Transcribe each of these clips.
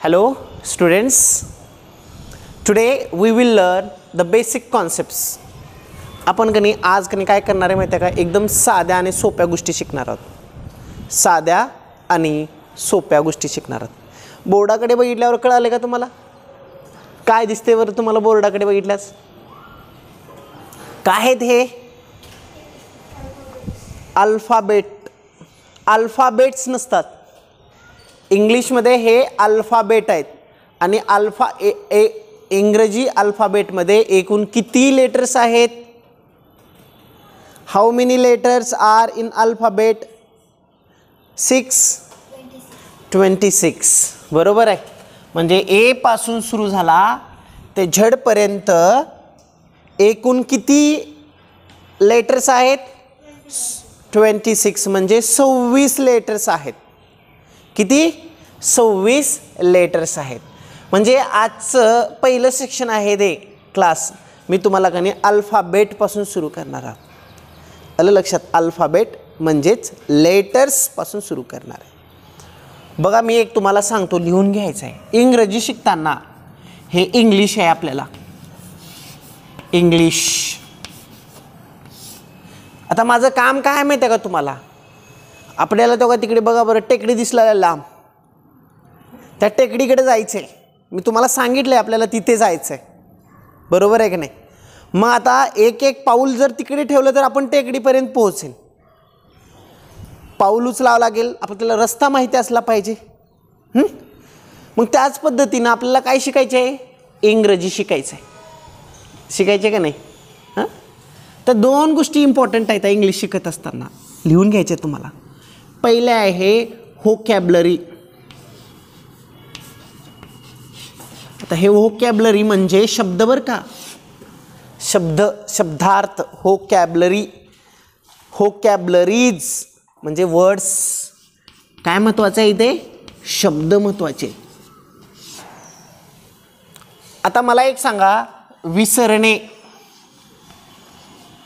Hello students, today we will learn the basic concepts. आपण कनी आज कनी काय करणार आहे माहिती आहे का, एकदम साध्या आणि सोप्या गोष्टी शिकणार आहोत. साध्या आणि सोप्या गोष्टी शिकणार आहोत. बोर्डाकडे बघितल्यावर कळाले का तुम्हाला काय दिसते बरं तुम्हाला बोर्डाकडे बघितल्यास? काय आहेत हे? अल्फाबेट. अल्फाबेट्स नसतात इंग्लिशमध्ये, हे अल्फाबेट आहेत. आणि इंग्रजी अल्फाबेटमध्ये एकूण किती लेटर्स आहेत? How many letters are in alphabet? 26. बरोबर आहे. म्हणजे ए पासून सुरू झाला ते झड पर्यंत एकूण किती लेटर्स आहेत? 26 म्हणजे 26 लेटर्स आहेत. किती? 26 लेटर्स आहेत. म्हणजे आजचं पहिलं सेक्शन आहे ते क्लास मी तुम्हाला कनी अल्फाबेट पासून सुरू करणार आहे. आलं लक्षात? अल्फाबेट म्हणजेच लेटर्स पासून सुरू करणार आहे. बघा मी एक तुम्हाला सांगतो, लिहून घ्यायचं आहे. इंग्रजी शिकताना हे इंग्लिश आहे आपल्याला, इंग्लिश. आता माझं काम काय माहिती आहे का तुम्हाला? आपल्याला तेव्हा तिकडे बघा बरं, टेकडी दिसला लांब, त्या टेकडीकडे जायचं आहे. मी तुम्हाला सांगितलं आहे आपल्याला तिथे जायचं आहे, बरोबर आहे की नाही? मग आता एक एक पाऊल जर तिकडे ठेवलं तर आपण टेकडीपर्यंत पोहोचेल. पाऊल उचलावं लागेल, आपल्याला रस्ता माहिती असला पाहिजे. मग त्याच पद्धतीनं आपल्याला काय शिकायचं आहे? इंग्रजी शिकायचं आहे. शिकायचे का नाही? हां, तर दोन गोष्टी इम्पॉर्टंट आहेत इंग्लिश शिकत असताना, लिहून घ्यायचे तुम्हाला. पहिले आहे व्होकॅब्युलरी. आता हे व्होकॅब्युलरी म्हणजे शब्द बरं का, शब्द, शब्दार्थ. व्होकॅब्युलरी, व्होकॅब्युलरीज म्हणजे वर्ड्स. काय महत्त्वाचं आहे इथे? शब्द महत्त्वाचे. आता मला एक सांगा, विसरणे.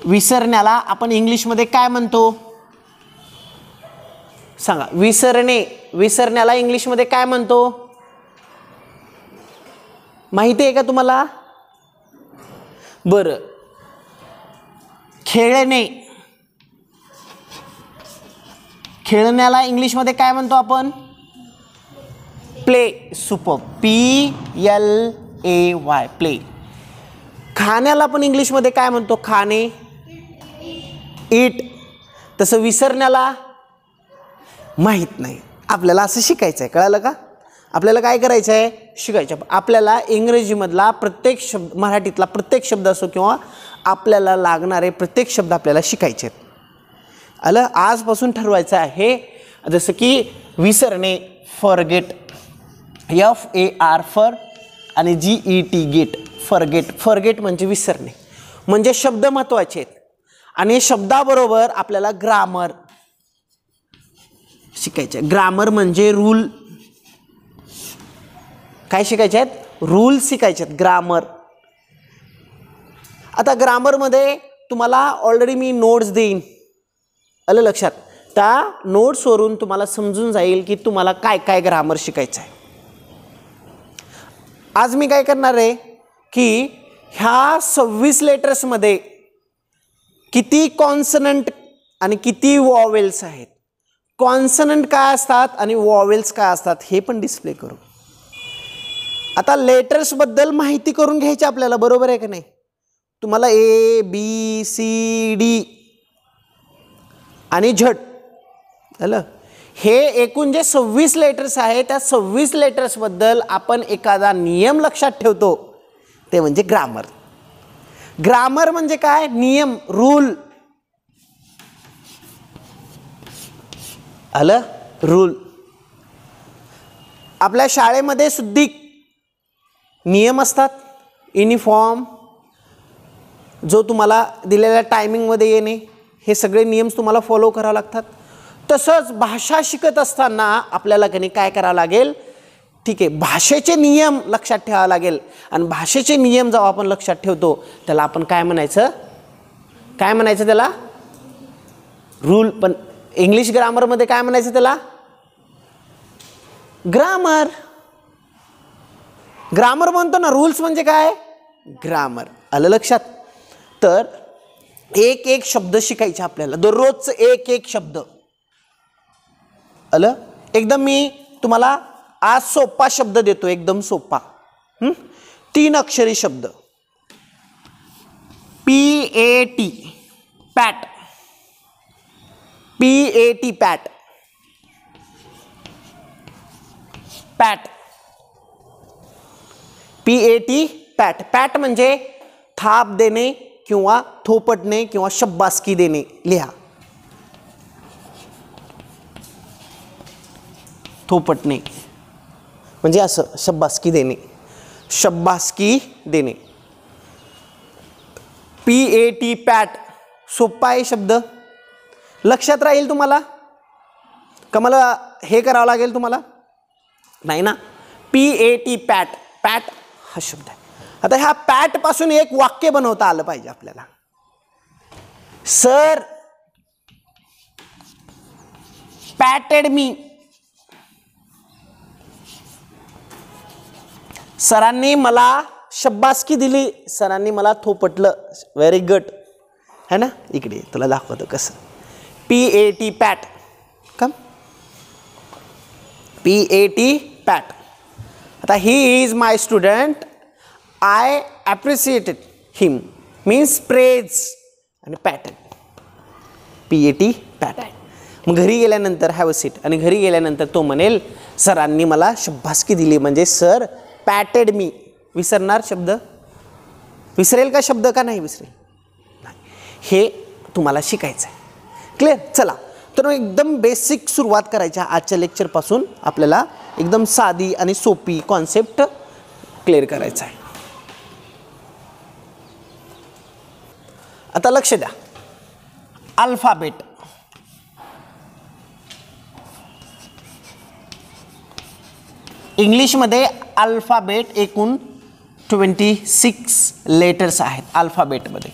विसरण्याला आपण इंग्लिशमध्ये काय म्हणतो? सांगा. विसरणे, विसरण्याला इंग्लिशमध्ये काय म्हणतो? माहिती आहे का तुम्हाला? बरं. खेळणे, खेळण्याला इंग्लिशमध्ये काय म्हणतो आपण? प्ले. सुपर. PLAY, play. खाण्याला आपण इंग्लिशमध्ये काय म्हणतो? खाणे, ईट. तसं विसरण्याला माहीत नाही. आपल्याला असं शिकायचं आहे, कळालं का? आपल्याला काय करायचं आहे? शिकायचं. आपल्याला इंग्रजीमधला प्रत्येक शब्द, मराठीतला प्रत्येक शब्द असो किंवा आपल्याला लागणारे प्रत्येक शब्द आपल्याला शिकायचे आहेत. आलं? आजपासून ठरवायचं आहे. जसं की विसरणे, फॉरगेट, FAR फॉर आणि GET गेट, फॉरगेट. फॉरगेट म्हणजे विसरणे. म्हणजे शब्द महत्त्वाचे आहेत. आणि शब्दाबरोबर आपल्याला ग्रामर शिकायचे. ग्रामर म्हणजे रूल. काय शिकायचे आहेत? रूल शिकायचे आहेत, ग्रामर. आता ग्रामरमध्ये तुम्हाला ऑलरेडी मी नोट्स देईन, आलं लक्षात? त्या नोट्सवरून तुम्हाला समजून जाईल की तुम्हाला काय काय ग्रामर शिकायचं आहे. आज मी काय करणार आहे की ह्या 26 लेटर्समध्ये किती कॉन्सनंट आणि किती वॉवेल्स आहेत, कॉन्सनंट काय असतात आणि वॉवेल्स काय असतात हे पण डिस्प्ले करू. आता लेटर्सबद्दल माहिती करून घ्यायची आपल्याला, बरोबर आहे का नाही? तुम्हाला ABCD आणि झड, झालं? हे एकूण जे 26 लेटर्स आहे, त्या 26 लेटर्सबद्दल आपण एखादा नियम लक्षात ठेवतो, ते म्हणजे ग्रामर. ग्रामर म्हणजे काय? नियम, रूल. आलं? रूल. आपल्या शाळेमध्ये सुद्धा नियम असतात. युनिफॉर्म, जो तुम्हाला दिलेल्या टायमिंगमध्ये येणे, हे सगळे नियम तुम्हाला फॉलो करावे लागतात. तसंच भाषा शिकत असताना आपल्याला कधी काय करावं लागेल? ठीक आहे, भाषेचे नियम लक्षात ठेवावे लागेल. आणि भाषेचे नियम जेव्हा आपण लक्षात ठेवतो त्याला आपण काय म्हणायचं? काय म्हणायचं त्याला? रूल. पण इंग्लिश ग्रामरमध्ये काय म्हणायचं त्याला? ग्रामर. ग्रामर म्हणतो ना, रूल्स म्हणजे काय, ग्रामर. आलं लक्षात. तर एक एक शब्द शिकायचे आपल्याला, दररोजचं एक एक शब्द. आलं. एकदम मी तुम्हाला आज सोपा शब्द देतो, एकदम सोपा. 3 अक्षरी शब्द. PAT, पॅट. PAT, पॅट. पॅट. PAT, पॅट. पॅट म्हणजे थाप देणे किंवा थोपटणे किंवा शब्बासकी देणे. लिहा. थोपटणे म्हणजे असं शब्बासकी देणे, शब्बासकी देणे. PAT, पॅट. सोपा आहे शब्द, लक्षात राहील तुम्हाला का मला हे करावं लागेल तुम्हाला, नाही ना. PAT, पॅट. पॅट हा शब्द आहे. आता ह्या पॅट पासून एक वाक्य बनवता आलं पाहिजे आपल्याला. सर पॅटेड मी. सरांनी मला शब्बासकी दिली, सरांनी मला थोपटलं. व्हेरी गुड, है ना. इकडे तुला दाखवतो कसं. PAT, पॅट. कम. PAT, pat. आता he is my student, I appreciated him means praise आणि पॅटर्न. PAT, pat. मग घरी गेल्यानंतर हॅव अ सीट, आणि घरी गेल्यानंतर तो म्हणेल सरांनी मला शब्बासकी दिली, म्हणजे सर पॅटेड मी. विसरणार शब्द, विसरेल का शब्द का नाही विसरेल, नाही. हे तुम्हाला शिकायचं आहे. क्लिअर. चला तर एकदम बेसिक सुरुवात करायच्या आजच्या लेक्चरपासून. आपल्याला एकदम साधी आणि सोपी कॉन्सेप्ट क्लिअर करायचा आहे. आता लक्ष द्या. अल्फाबेट. इंग्लिशमध्ये अल्फाबेट एकूण 26 लेटर्स आहेत. अल्फाबेटमध्ये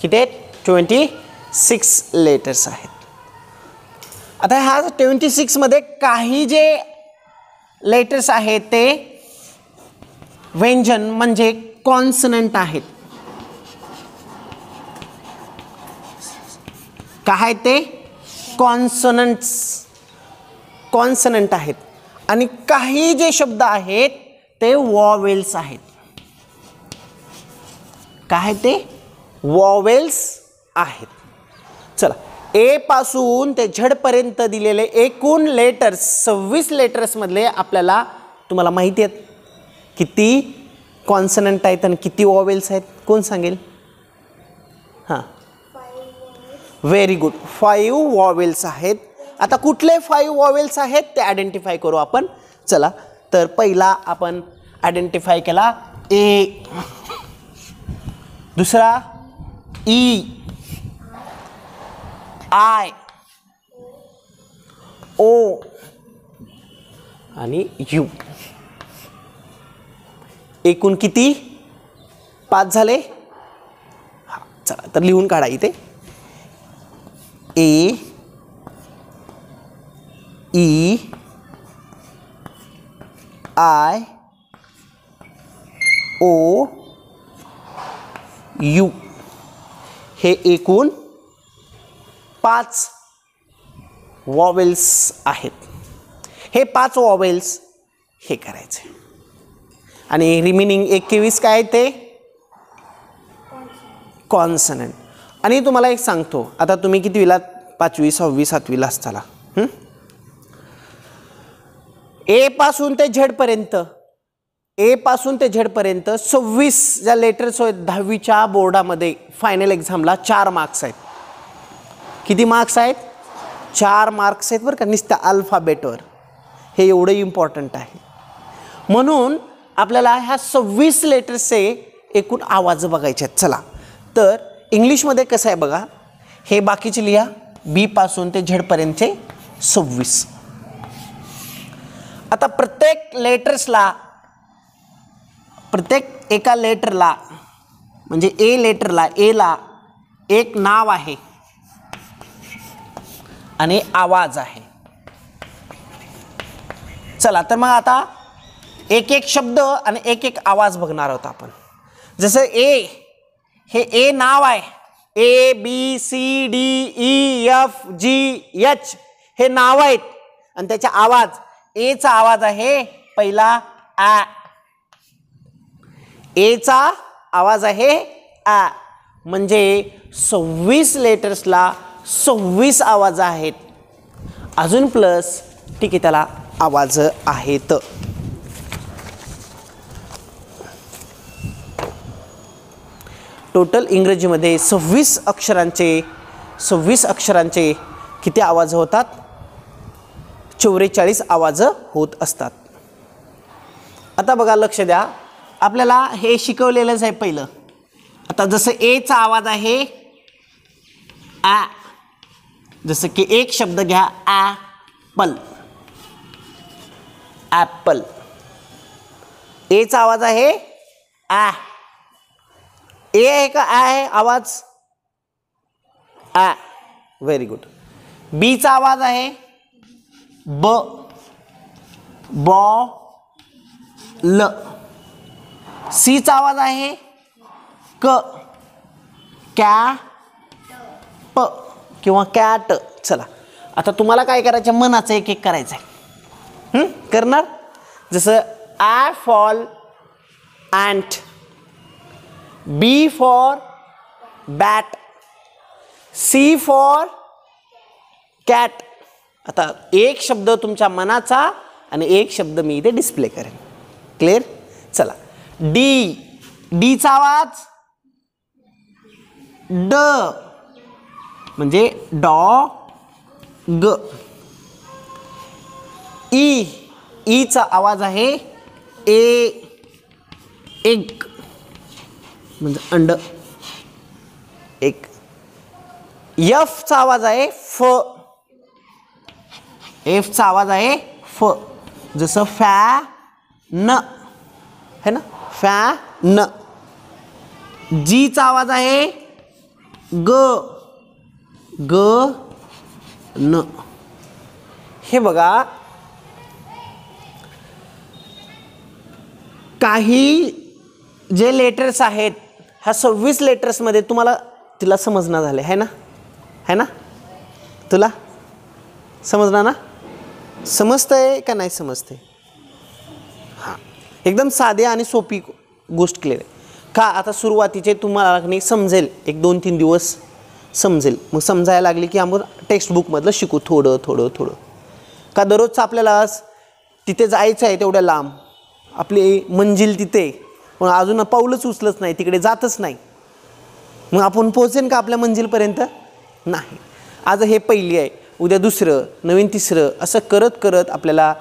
किती आहेत, 26 लेटर्स आहेत. आता ह्या 26 मध्ये काही जे लेटर्स आहेत ते व्यंजन म्हणजे कॉन्सनंट आहेत. काय ते कॉन्सनंट्स, कॉन्सनंट आहेत. आणि काही जे शब्द आहेत ते वॉवेल्स आहेत. काय ते वॉवेल्स आहेत. चला, ए पासून ते झड पर्यंत दिलेले एकूण लेटर्स 26 लेटर्स मधले आपल्याला, तुम्हाला माहिती आहेत किती कॉन्सनंट आहेत आणि किती वॉवेल्स आहेत, कोण सांगेल. हां, व्हेरी गुड. 5 वॉवेल्स आहेत. आता कुठले 5 वॉवेल्स आहेत ते आयडेंटिफाय करू आपण. चला, तर पहिला आपण आयडेंटिफाय केला ए, दुसरा ई, आय, ओ आणि यू. एकूण किती, 5 झाले. हा, चला तर लिहून काढा इथे. ए, ई, आय, ओ, यू. हे एकूण 5 वॉवेल्स आहेत. हे 5 वॉवेल्स हे करायचे. आणि रिमेनिंग 21 काय ते कॉन्सनंट. आणि तुम्हाला एक सांगतो, आता तुम्ही कितवीला, 5वी 6वी 7वीला असताना, ए पासून ते झेड पर्यंत, ए पासून ते झेड पर्यंत 26 ज्या लेटर्स आहेत 10वीच्या बोर्डामध्ये फायनल एक्झामला 4 मार्क्स आहेत. किती मार्क्स आहेत, 4 मार्क्स आहेत बरं का, नुसत्या अल्फाबेटवर. हे एवढं इम्पॉर्टंट आहे. म्हणून आपल्याला ह्या 26 लेटर्सचे एकूण आवाज बघायचे आहेत. चला, तर इंग्लिशमध्ये कसं आहे बघा, हे बाकीचे लिहा. बी पासून ते झेड पर्यंतचे 26. आता प्रत्येक लेटर्सला, प्रत्येक एका लेटरला म्हणजे ए लेटरला, एला एक नाव आहे आणि आवाज आहे. चला तर मग आता एक एक शब्द आणि एक एक आवाज बघणार आहोत आपण. जसं ए, हे ए नाव आहे. A B C D E F G H हे नाव आहेत आणि त्याचा आवाज, एचा आवाज आहे पहिला आ. एचा आवाज आहे आ, म्हणजे 26 लेटर्सला 26 आवाज आहेत. अजून प्लस ठीक आहे त्याला आवाज आहेत. टोटल इंग्रजीमध्ये 26 अक्षरांचे किती आवाज होतात? 44 आवाज होत असतात. आता बघा लक्ष द्या, आपल्याला हे शिकवलेलंच आहे पहिलं. आता जसं एचा आवाज आहे आ, जसं की एक शब्द घ्या ॲपल. ॲपल एचा आवाज आहे आ. ए आहे का आ आहे आवाज? आ. Very good. बीचा आवाज आहे ब, बॉ ल. सीचा आवाज आहे क, कॅ प किंवा कॅट. चला आता तुम्हाला काय करायचं, मनाचं एक एक करायचं आहे. करणार. जसं आ for ant, B for bat, C for cat. आता एक शब्द तुमच्या मनाचा आणि एक शब्द मी इथे डिस्प्ले करेन. क्लिअर. चला डी, डीचा आवाज ड म्हणजे डॉ ग. ई, ईचा आवाज आहे ए, एग म्हणजे अंड एक. एफचा आवाज आहे फ, एफचा आवाज आहे फ. जसं फॅ न है ना, फॅ न. जीचा आवाज आहे ग, ग न. हे बघा काही जे लेटर्स आहेत ह्या 26 लेटर्समध्ये तुम्हाला तिला समजणं झाले है ना, है ना. तुला समजणार ना? समजतंय का नाही समजते? हां, एकदम साधी आणि सोपी गोष्ट क्लिअर आहे का. आता सुरुवातीचे तुम्हाला नाही समजेल, 1-2-3 दिवस समजेल. मग समजायला लागली की आपण टेक्स्टबुकमधलं शिकू थोडं थोडं थोडं. का दररोजचं आपल्याला तिथे जायचं आहे तेवढ्या लांब, आपली मंजिल तिथे, पण अजून पाऊलच उचलच नाही, तिकडे जातच नाही. मग आपण पोहोचेन का आपल्या मंजिलपर्यंत? नाही. आज हे पहिली आहे, उद्या दुसरं, नवीन तिसरं, असं करत करत आपल्याला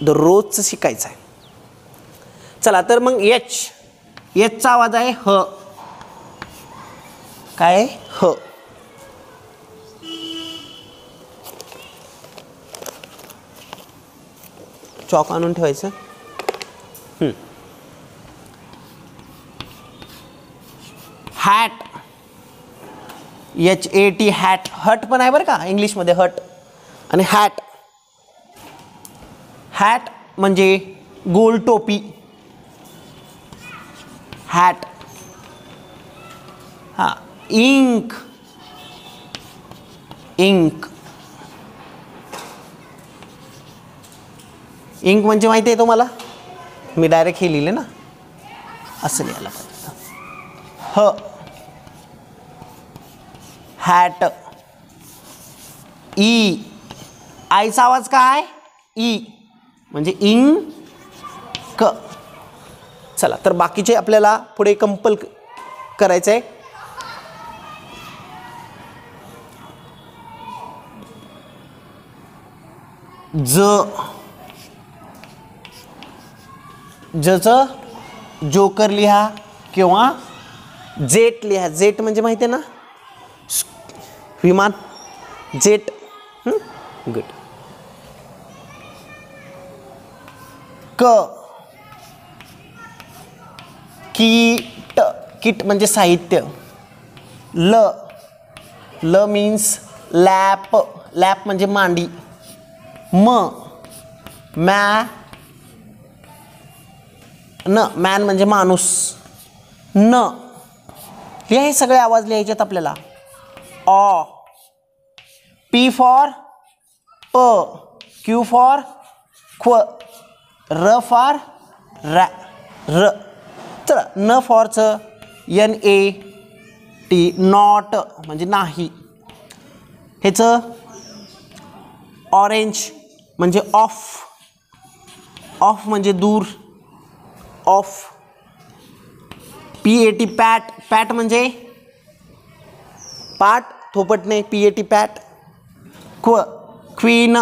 दररोजचं शिकायचं आहे. चला तर मग एच, एचचा आवाज आहे ह. काय ह. चॉक आणून ठेवायचं. Hat, HAT hat. हट पण आहे बरं का इंग्लिशमध्ये, हट आणि हॅट. हॅट म्हणजे गोल टोपी, हॅट. हां. Inc, Inc. इंक म्हणजे माहिती आहे तुम्हाला? मी डायरेक्ट हे लिहिले ना, असं लिहायला पाहिजे. ह, हॅट. ई, आईचा आवाज काय? ई म्हणजे इंक. चला तर बाकीचे आपल्याला पुढे कंपल करायचं आहे. ज, जचं जोकर लिहा किंवा जेट लिहा. जेट म्हणजे माहिती आहे ना, विमान, जेट. गुड. क, कीट, किट म्हणजे साहित्य. ल, ल मीन्स लॅप, लॅप म्हणजे मांडी. म, मॅन म्हणजे माणूस. न हे सगळे आवाज लिहायचे आपल्याला. ऑ. पी फॉर प. क्यू फॉर क्व. र फॉर र. चला न फॉरचं NAT. नॉट म्हणजे नाही. ह्याचं ऑरेंज म्हणजे ऑफ. ऑफ म्हणजे दूर. ऑफ. PAT पॅट. पॅट म्हणजे पाट थोपटणे. PAT पॅट. क्व क्वीन.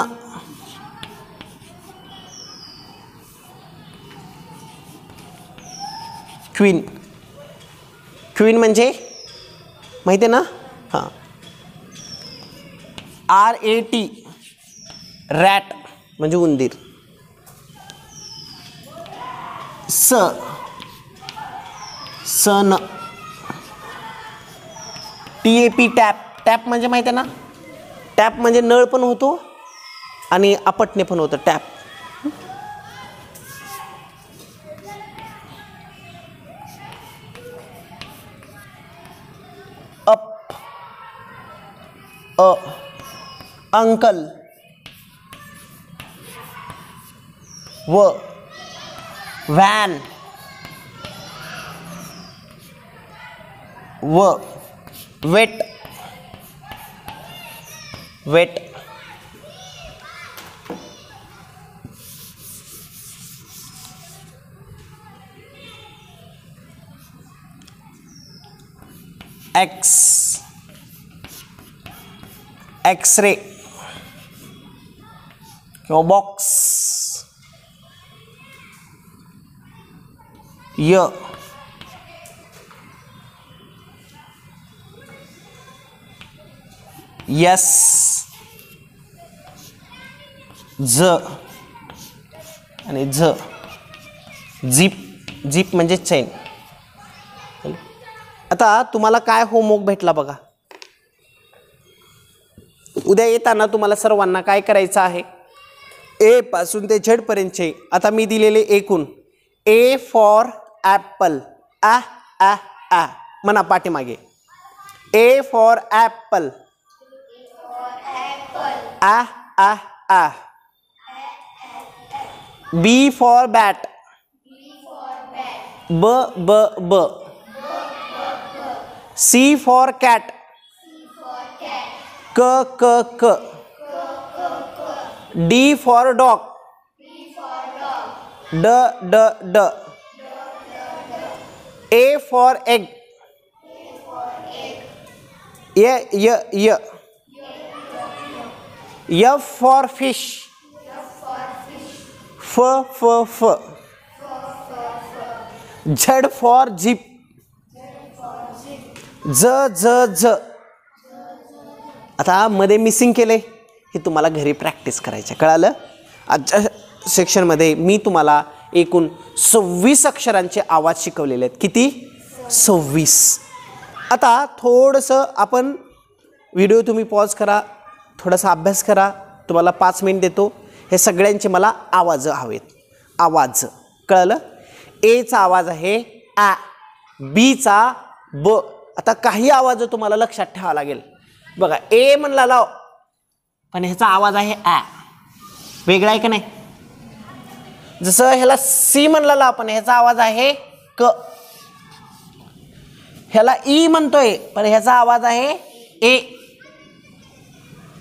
क्वीन. क्वीन म्हणजे माहिती आहे ना. हां. RAT रॅट म्हणजे उंदीर. सन. TAP tap. टॅप म्हणजे माहिती आहे ना. टॅप म्हणजे नळ पण होतो आणि आपटणे पण होतं. Tap. Up. Uncle. Van. Wet. Wet. X. X-ray किंवा बॉक्स. य. यस. झ आणि झ. झिप. झिप म्हणजे चैन. आता तुम्हाला काय होमवर्क भेटला बघा. उद्या येताना तुम्हाला सर्वांना काय करायचं आहे. ए पासून ते झेड पर्यंतचे आता मी दिलेले एकूण. ए फॉर ॲपल. आ आ आ म्हणा पाठीमागे. A for apple. आ आ आ. B for bat. ब ब ब. C for cat. क क क. D for dog. ड ड ड. E for egg. य य य. F for fish. F f f. Z for zip. Z z z. आता मध्ये मिसिंग केले हे तुम्हाला घरी प्रॅक्टिस करायचं. कळालं. आजच्या सेक्शनमध्ये मी तुम्हाला एकूण 26 अक्षरांचे आवाज शिकवलेले आहेत. किती? 26. आता थोडंसं आपण व्हिडिओ तुम्ही पॉज करा. थोडासा अभ्यास करा. तुम्हाला 5 मिनिट देतो. हे सगळ्यांचे मला आवाज हवेत. आवाज कळलं. एचा आवाज आहे आ. बीचा ब. आता काही आवाज तुम्हाला लक्षात ठेवावा लागेल. बघा ए म्हणला लाव पण ह्याचा आवाज आहे आ. वेगळा आहे का नाही. जसं ह्याला सी म्हणला लाव पण ह्याचा आवाज आहे क. ह्याला ई म्हणतोय पण ह्याचा आवाज आहे ए.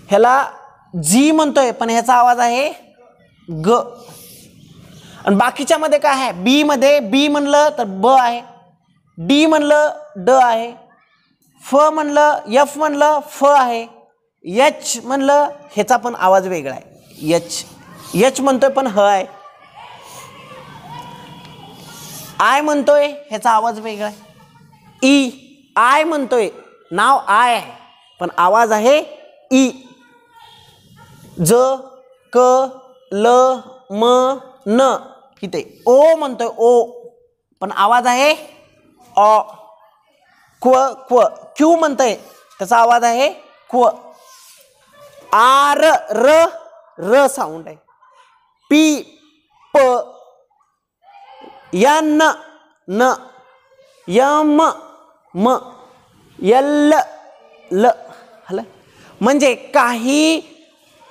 ह्याला जी म्हणतोय पण ह्याचा आवाज आहे ग. आणि बाकीच्या मध्ये काय आहे. बी मध्ये बी म्हणलं तर ब आहे. डी म्हणलं ड आहे. फ म्हणलं एफ म्हणलं फ आहे. एच म्हणलं ह्याचा पण आवाज वेगळा आहे. एच. एच म्हणतोय पण ह आहे. आय म्हणतोय ह्याचा आवाज वेगळा आहे. ई. आय म्हणतोय नाव आय आहे पण आवाज आहे ई. ज क ल म न. इथे ओ म्हणतोय ओ पण आवाज आहे ऑ. क्व क्व. क्यू म्हणतोय त्याचा आवाज आहे क्व. आर र र साऊंड आहे. पी प यन न यम म यल ल हला. म्हणजे काही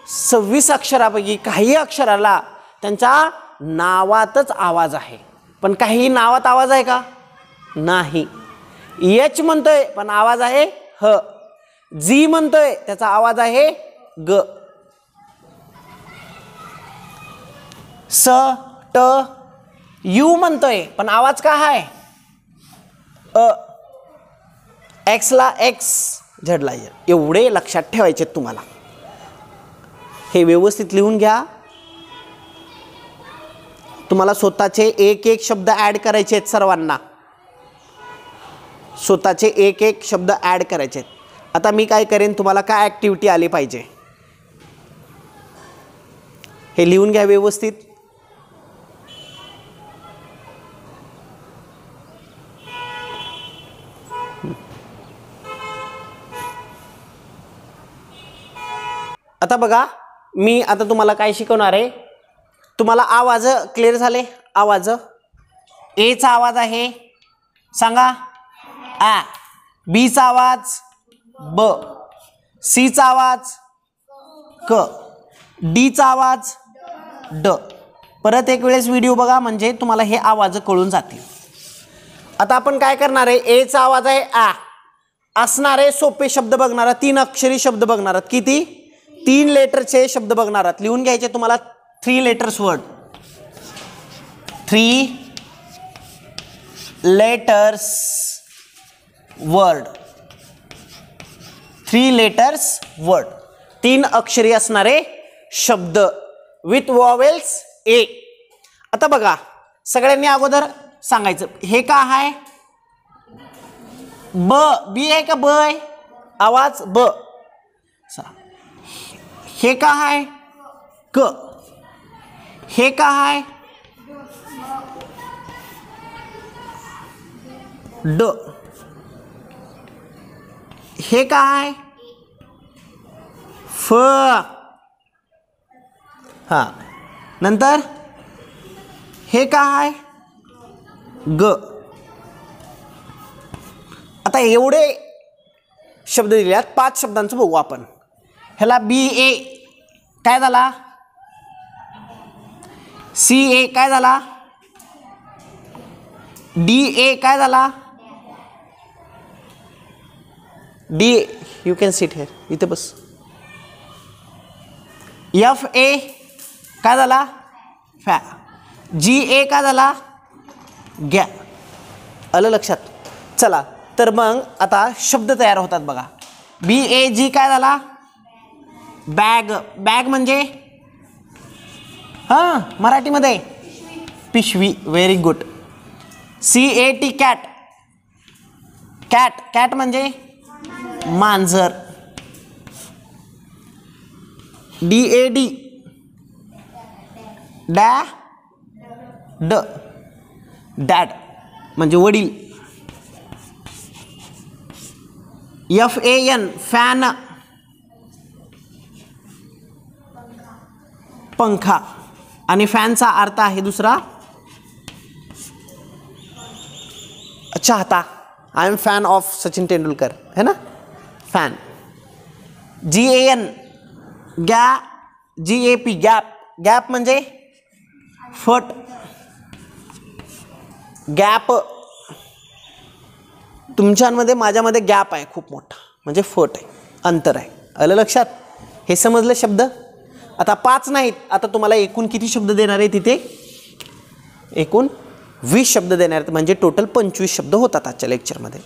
26 अक्षरापैकी काही अक्षराला त्यांच्या नावातच आवाज आहे, पण काही नावात आवाज आहे का? नाही. एच म्हणतोय पण आवाज आहे ह. जी म्हणतोय त्याचा आवाज आहे ग. स ट यू म्हणतोय पण आवाज काय आहे? अ. एक्स ला एक्स, झेड ला झेड. एवढे लक्षात ठेवायचे तुम्हाला. हे व्यवस्थित लिहून घ्या. तुम्हाला स्वतःचे एक एक शब्द ऍड करायचे आहेत सर्वांना. स्वतःचे एक एक शब्द ऍड करायचे आहेत. आता मी काय करेन, तुम्हाला काय ऍक्टिव्हिटी आली पाहिजे हे लिहून घ्या व्यवस्थित. आता बघा, मी आता तुम्हाला काय शिकवणार आहे. तुम्हाला आवाज क्लिअर झाले? आवाज ए चा आवाज आहे सांगा आ, बी चा आवाज ब, सी चा आवाज क, डी चा आवाज ड. परत एक वेळेस व्हिडिओ बघा म्हणजे तुम्हाला हे आवाज कळून जातील. आता आपण काय करणार आहे, ए चा आवाज आहे आ, असणारे सोपे शब्द बघणार आहात. 3 अक्षरी शब्द बघणार आहात. किती? 3 लेटरचे शब्द बघणार आहात. लिहून घ्यायचे तुम्हाला 3 letters word. 3 letters word. 3 letters word. 3 अक्षरी असणारे शब्द विथ वॉवेल्स ए. आता बघा, सगळ्यांनी अगोदर सांगायचं हे का आहे? ब. बी आहे का ब आहे? आवाज ब. हे का आहे? क. हे का आहे? ड. हे का आहे? फ. हा, नंतर हे का आहे? ग. आता एवढे शब्द दिलेत. 5 शब्दांचं बघू आपण. ह्याला बी ए काय झाला? सी ए काय झाला? डी ए काय झाला? D you can sit here, इथे बस. एफ ए काय झाला? फॅ. जी ए काय झाला? गॅ. आलं लक्षात? चला तर मग आता शब्द तयार होतात बघा. बी ए जी काय झाला? बॅग. बॅग म्हणजे हां मराठीमध्ये पिशवी. Very good. C A T cat. Cat. Cat म्हणजे मांजर. डी ए डी डॅ ड डॅड म्हणजे वडील. F A N fan. पंखा. आणि फॅनचा अर्थ आहे दुसरा चाहता. I am fan of Sachin Tendulkar है ना, फॅन. जी ए एन गॅ. G A P gap. Gap म्हणजे फट. गॅप. तुमच्यामध्ये माझ्यामध्ये गॅप आहे खूप मोठा, म्हणजे फट आहे, अंतर आहे. आलं लक्षात? हे समजलं शब्द? आता 5 नाहीत. आता तुम्हाला एकूण किती शब्द देणार आहे तिथे? एकूण 20 शब्द देणार आहेत. म्हणजे टोटल 25 शब्द होतात आजच्या लेक्चरमध्ये.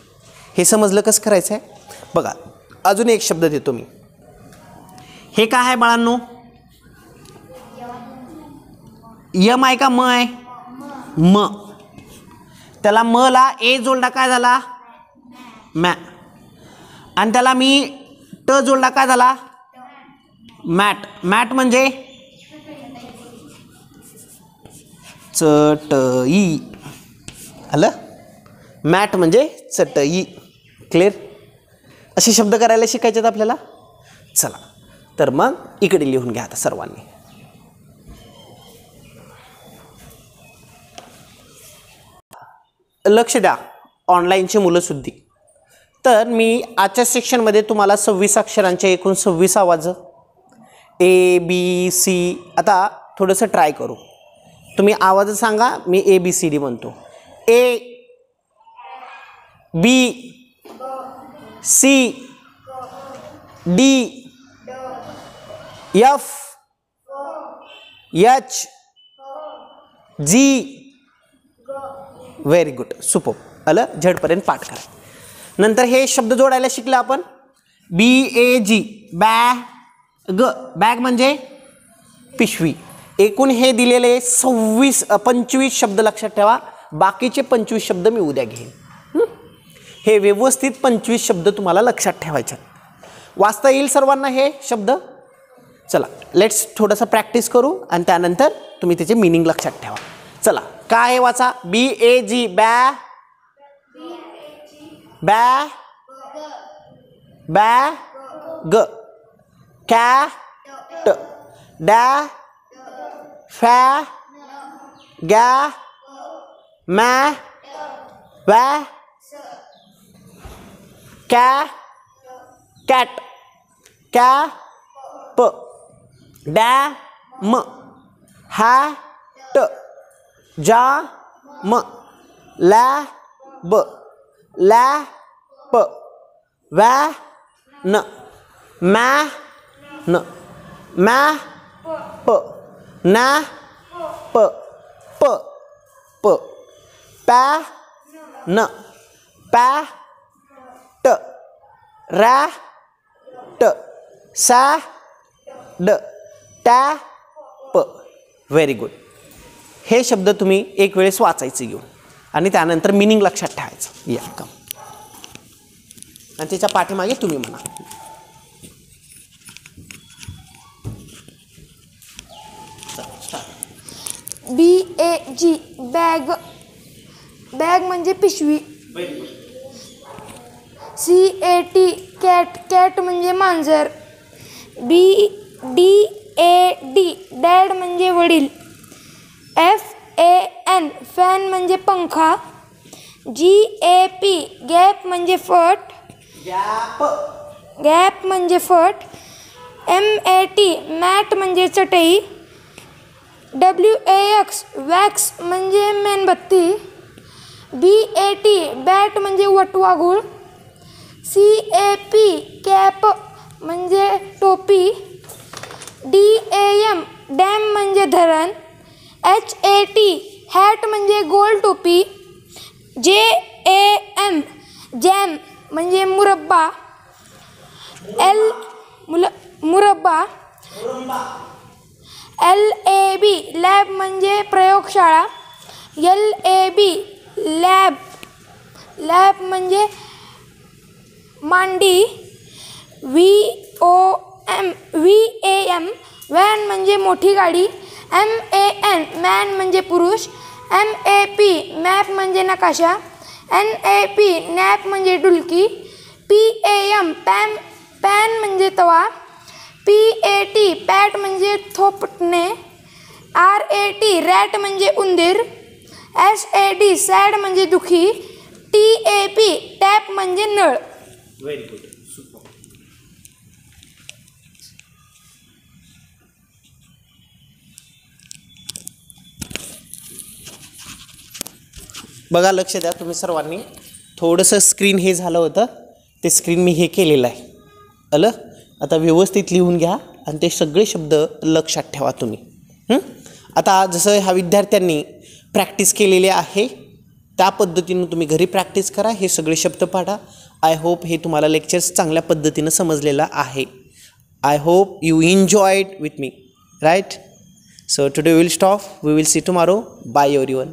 हे समजलं कसं करायचं आहे? बघा, अजून एक शब्द देतो मी. हे काय आहे बाळांनो? यम आहे का म आहे? म. त्याला म ला ए जोडला काय झाला? मॅ. आणि त्याला मी ट जोडला काय झाला? मॅट. मॅट म्हणजे चटई. आलं? मॅट म्हणजे चटई. क्लिअर? असे शब्द करायला शिकायचे आहेत आपल्याला. चला तर मग इकडे लिहून घ्या आता सर्वांनी. लक्ष द्या ऑनलाईनची मुलंसुद्धी. तर मी आजच्या सेक्शनमध्ये तुम्हाला 26 अक्षरांचे एकूण 26 आवाज ABC. आता थोडंसं ट्राय करू. तुम्ही आवाज सांगा, मी ABCD म्हणतो. A B C D F H G. Very good, super. आलं, झडपर्यंत पाठ करा. नंतर हे शब्द जोडायला शिकलं आपण. BAG bag. बॅग म्हणजे पिशवी. एकूण हे दिलेले 25 शब्द लक्षात ठेवा. बाकीचे 25 शब्द मी उद्या घेईन. हे व्यवस्थित 25 शब्द तुम्हाला लक्षात ठेवायचे. वाचता येईल सर्वांना हे शब्द. चला लेट्स थोडंसं प्रॅक्टिस करू आणि त्यानंतर तुम्ही त्याचे मीनिंग लक्षात ठेवा. चला काय आहे वाचा. BAG bag. Bag bag. Cat डॅ फॅ गॅ मॅ वॅ कॅ cat cap dam hat jam lab lap van man map nap प pan pat rat sad tap. Very good. हे शब्द तुम्ही एक वेळेस वाचायचे घेऊन आणि त्यानंतर मीनिंग लक्षात ठेवायचं. या कम आणि त्याच्या पाठीमागे तुम्ही म्हणा. BAG bag. बॅग म्हणजे पिशवी. CAT cat. कॅट म्हणजे मांजर. DAD डॅड म्हणजे वडील. FAN फॅन म्हणजे पंखा. GAP गॅप म्हणजे फट. गॅप म्हणजे फट. MAT मॅट म्हणजे चटई. WAX वॅक्स म्हणजे मेणबत्ती. BAT बॅट म्हणजे वटवाघूळ. CAP कॅप म्हणजे टोपी. DAM डॅम म्हणजे धरण. HAT हॅट म्हणजे गोल टोपी. JAM जॅम म्हणजे मुरब्बा. मुरब्बा. LAB लॅब म्हणजे प्रयोगशाळा. LAB लॅब म्हणजे मांडी. VAM व्हॅन म्हणजे मोठी गाडी. MAN मॅन म्हणजे पुरुष. MAP मॅप म्हणजे नकाशा. NAP नॅप म्हणजे डुलकी. PAM पॅन म्हणजे तवा. PAT पॅट म्हणजे थोपटणे. RAT रॅट म्हणजे उंदीर. SAD सॅड म्हणजे दुखी. TAP टॅप म्हणजे नळ. Very good, super. बघा लक्ष द्या तुम्ही सर्वांनी. थोडंसं स्क्रीन हे झालं होतं, ते स्क्रीन मी हे केलेलं आहे. आलं. आता व्यवस्थित लिहून घ्या आणि ते सगळे शब्द लक्षात ठेवा तुम्ही. आता जसं ह्या विद्यार्थ्यांनी प्रॅक्टिस केलेली आहे त्या पद्धतीनं तुम्ही घरी प्रॅक्टिस करा. हे सगळे शब्द पाठा. आय होप हे तुम्हाला लेक्चर्स चांगल्या पद्धतीनं समजलेलं आहे. I hope you enjoyed with me, right. So today will stop. We will see tomorrow. Bye everyone.